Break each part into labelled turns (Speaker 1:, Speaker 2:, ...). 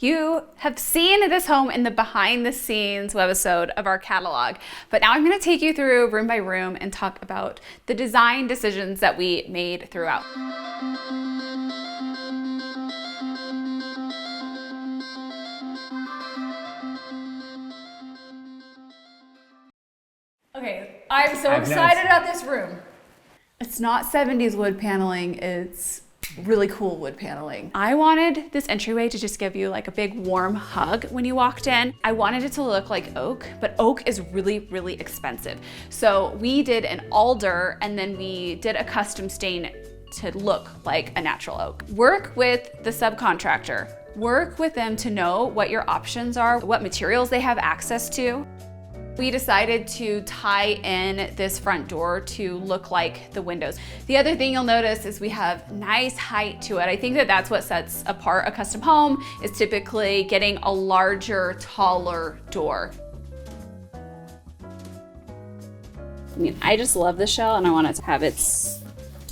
Speaker 1: You have seen this home in the behind the scenes webisode of our catalog, but now I'm going to take you through room by room and talk about the design decisions that we made throughout. Okay, I'm so excited about this room. It's not 70s wood paneling, it's really cool wood paneling. I wanted this entryway to just give you like a big warm hug when you walked in. I wanted it to look like oak, but oak is really, really expensive. So we did an alder and then we did a custom stain to look like a natural oak. Work with the subcontractor. Work with them to know what your options are, what materials they have access to. We decided to tie in this front door to look like the windows. The other thing you'll notice is we have nice height to it. I think that that's what sets apart a custom home, is typically getting a larger, taller door. I mean, I just love the shell and I want it to have its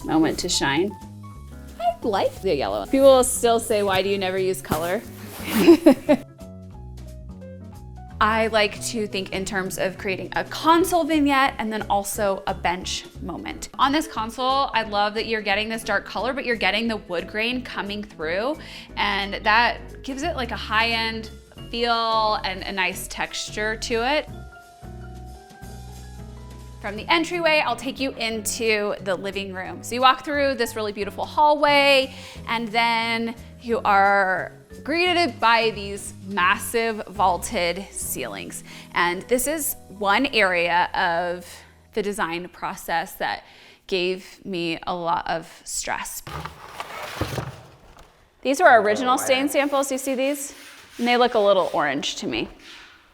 Speaker 1: moment to shine. I like the yellow. People will still say, why do you never use color? I like to think in terms of creating a console vignette and then also a bench moment. On this console, I love that you're getting this dark color, but you're getting the wood grain coming through, and that gives it like a high-end feel and a nice texture to it. From the entryway, I'll take you into the living room. So you walk through this really beautiful hallway, and then you are greeted by these massive vaulted ceilings. And this is one area of the design process that gave me a lot of stress. These were our original stain samples. You see these? And they look a little orange to me.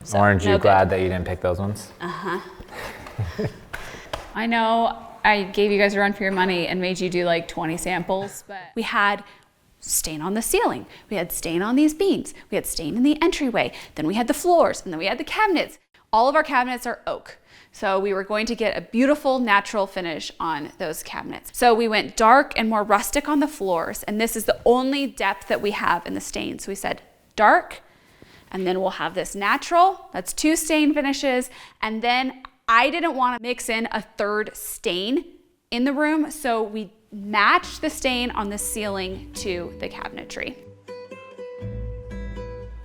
Speaker 2: So, orange, you glad that you didn't pick those ones?
Speaker 1: Uh-huh. I know I gave you guys a run for your money and made you do like 20 samples, but we had stain on the ceiling, we had stain on these beams, we had stain in the entryway, then we had the floors, and then we had the cabinets. All of our cabinets are oak. So we were going to get a beautiful natural finish on those cabinets. So we went dark and more rustic on the floors, and this is the only depth that we have in the stain. So we said dark, and then we'll have this natural, that's 2 stain finishes, and then I didn't want to mix in a third stain in the room, so we matched the stain on the ceiling to the cabinetry.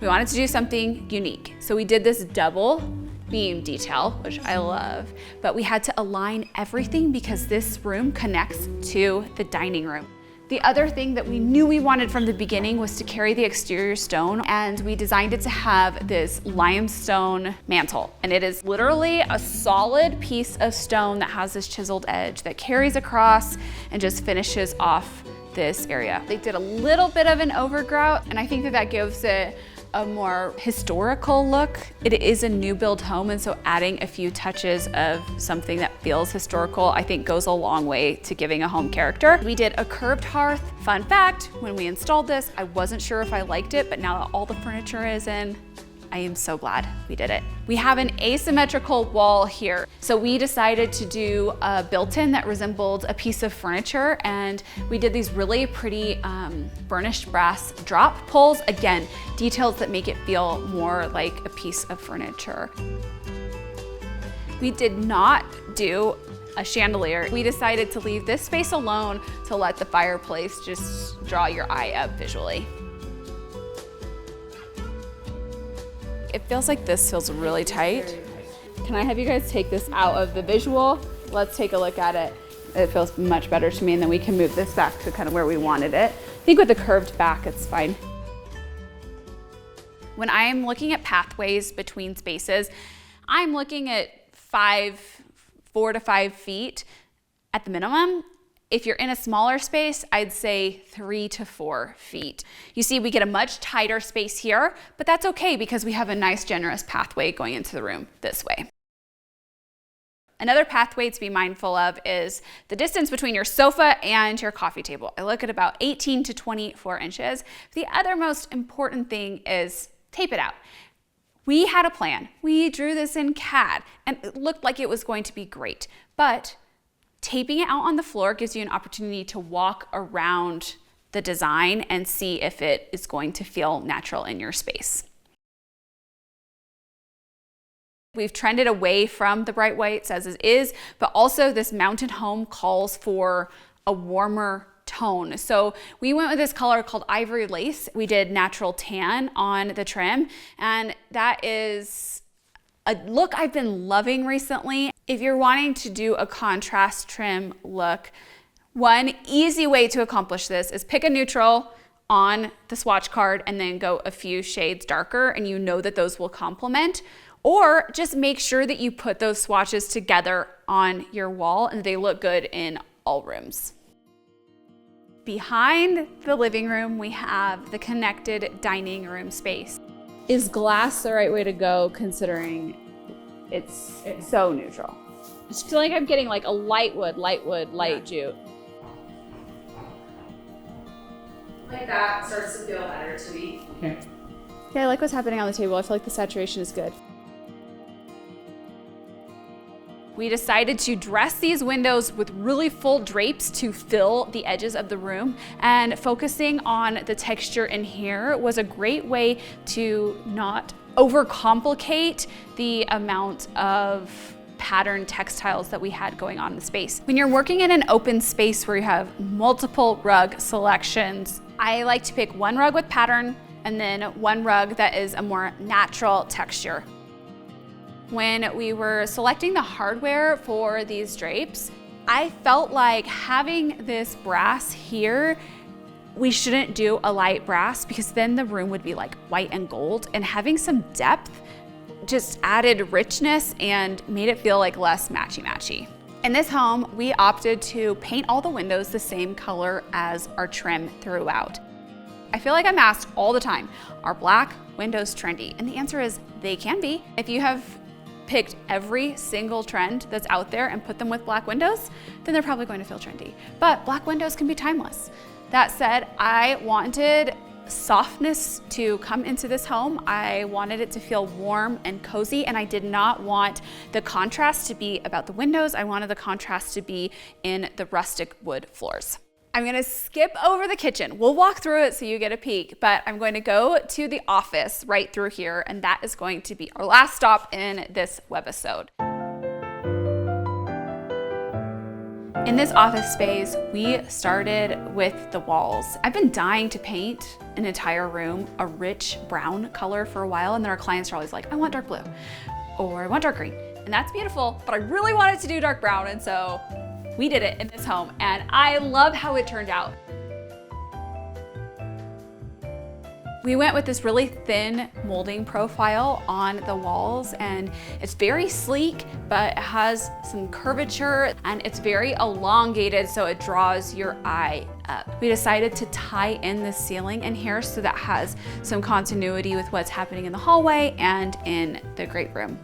Speaker 1: We wanted to do something unique, so we did this double beam detail, which I love, but we had to align everything because this room connects to the dining room. The other thing that we knew we wanted from the beginning was to carry the exterior stone, and we designed it to have this limestone mantle. And it is literally a solid piece of stone that has this chiseled edge that carries across and just finishes off this area. They did a little bit of an overgrout, and I think that that gives it a more historical look. It is a new build home, and so adding a few touches of something that feels historical, I think goes a long way to giving a home character. We did a curved hearth. Fun fact, when we installed this, I wasn't sure if I liked it, but now that all the furniture is in, I am so glad we did it. We have an asymmetrical wall here. So we decided to do a built-in that resembled a piece of furniture, and we did these really pretty burnished brass drop pulls. Again, details that make it feel more like a piece of furniture. We did not do a chandelier. We decided to leave this space alone to let the fireplace just draw your eye up visually. It feels like this feels really tight. Can I have you guys take this out of the visual? Let's take a look at it. It feels much better to me, and then we can move this back to kind of where we wanted it. I think with the curved back, it's fine. When I'm looking at pathways between spaces, I'm looking at 4 to 5 feet at the minimum. If you're in a smaller space, I'd say 3 to 4 feet. You see, we get a much tighter space here, but that's okay because we have a nice generous pathway going into the room this way. Another pathway to be mindful of is the distance between your sofa and your coffee table. I look at about 18 to 24 inches. The other most important thing is tape it out. We had a plan. We drew this in CAD, and it looked like it was going to be great, but taping it out on the floor gives you an opportunity to walk around the design and see if it is going to feel natural in your space. We've trended away from the bright whites as it is, but also this mountain home calls for a warmer tone. So we went with this color called Ivory Lace. We did natural tan on the trim, and that is a look I've been loving recently. If you're wanting to do a contrast trim look, one easy way to accomplish this is pick a neutral on the swatch card and then go a few shades darker, and you know that those will complement. Or just make sure that you put those swatches together on your wall and they look good in all rooms. Behind the living room, we have the connected dining room space. Is glass the right way to go considering it's so neutral? I just feel like I'm getting like a light wood, light jute. Like that starts to feel better to me. Okay. Yeah, I like what's happening on the table. I feel like the saturation is good. We decided to dress these windows with really full drapes to fill the edges of the room, and focusing on the texture in here was a great way to not overcomplicate the amount of pattern textiles that we had going on in the space. When you're working in an open space where you have multiple rug selections, I like to pick one rug with pattern and then one rug that is a more natural texture. When we were selecting the hardware for these drapes, I felt like having this brass here, we shouldn't do a light brass because then the room would be like white and gold, and having some depth just added richness and made it feel like less matchy-matchy. In this home, we opted to paint all the windows the same color as our trim throughout. I feel like I'm asked all the time, are black windows trendy? And the answer is they can be. If you have picked every single trend that's out there and put them with black windows, then they're probably going to feel trendy. But black windows can be timeless. That said, I wanted softness to come into this home. I wanted it to feel warm and cozy, and I did not want the contrast to be about the windows. I wanted the contrast to be in the rustic wood floors. I'm gonna skip over the kitchen. We'll walk through it so you get a peek, but I'm going to go to the office right through here, and that is going to be our last stop in this webisode. In this office space, we started with the walls. I've been dying to paint an entire room a rich brown color for a while, and then our clients are always like, I want dark blue, or I want dark green. And that's beautiful, but I really wanted to do dark brown, and so we did it in this home, and I love how it turned out. We went with this really thin molding profile on the walls, and it's very sleek, but it has some curvature, and it's very elongated, so it draws your eye up. We decided to tie in the ceiling in here so that has some continuity with what's happening in the hallway and in the great room.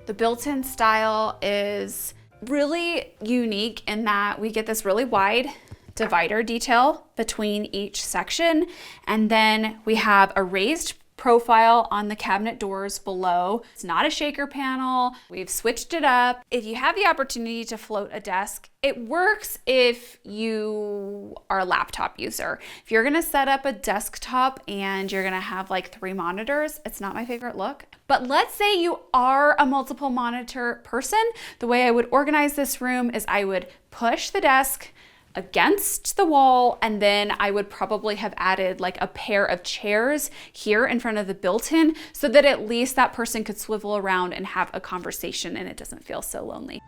Speaker 1: The built-in style is really unique in that we get this really wide divider detail between each section, and then we have a raised profile on the cabinet doors below. It's not a shaker panel. We've switched it up. If you have the opportunity to float a desk, it works if you are a laptop user. If you're gonna set up a desktop and you're gonna have like 3 monitors, it's not my favorite look. But let's say you are a multiple monitor person. The way I would organize this room is I would push the desk against the wall, and then I would probably have added like a pair of chairs here in front of the built-in so that at least that person could swivel around and have a conversation and it doesn't feel so lonely.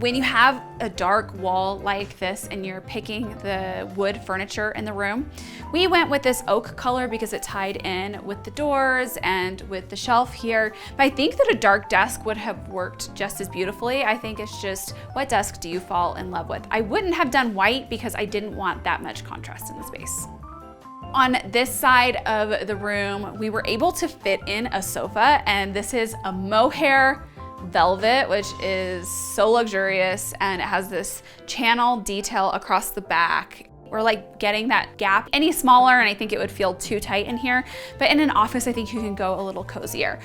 Speaker 1: When you have a dark wall like this and you're picking the wood furniture in the room, we went with this oak color because it tied in with the doors and with the shelf here. But I think that a dark desk would have worked just as beautifully. I think it's just, what desk do you fall in love with? I wouldn't have done white because I didn't want that much contrast in the space. On this side of the room, we were able to fit in a sofa, and this is a mohair velvet, which is so luxurious, and it has this channel detail across the back. We're like getting that gap any smaller, and I think it would feel too tight in here. But in an office, I think you can go a little cozier.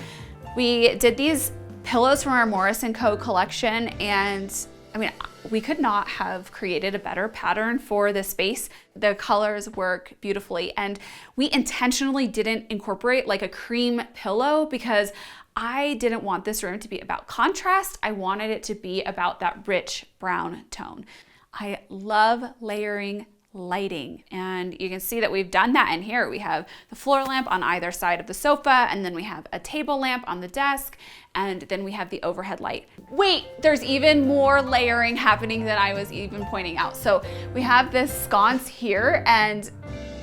Speaker 1: We did these pillows from our Morris & Co. collection, and I mean, we could not have created a better pattern for this space. The colors work beautifully, and we intentionally didn't incorporate like a cream pillow because I didn't want this room to be about contrast. I wanted it to be about that rich brown tone. I love layering lighting, and you can see that we've done that in here. We have the floor lamp on either side of the sofa, and then we have a table lamp on the desk, and then we have the overhead light. Wait, there's even more layering happening than I was even pointing out. So we have this sconce here, and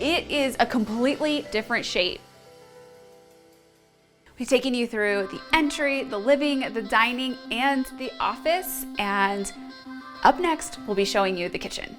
Speaker 1: it is a completely different shape. We've taken you through the entry, the living, the dining, and the office, and up next, we'll be showing you the kitchen.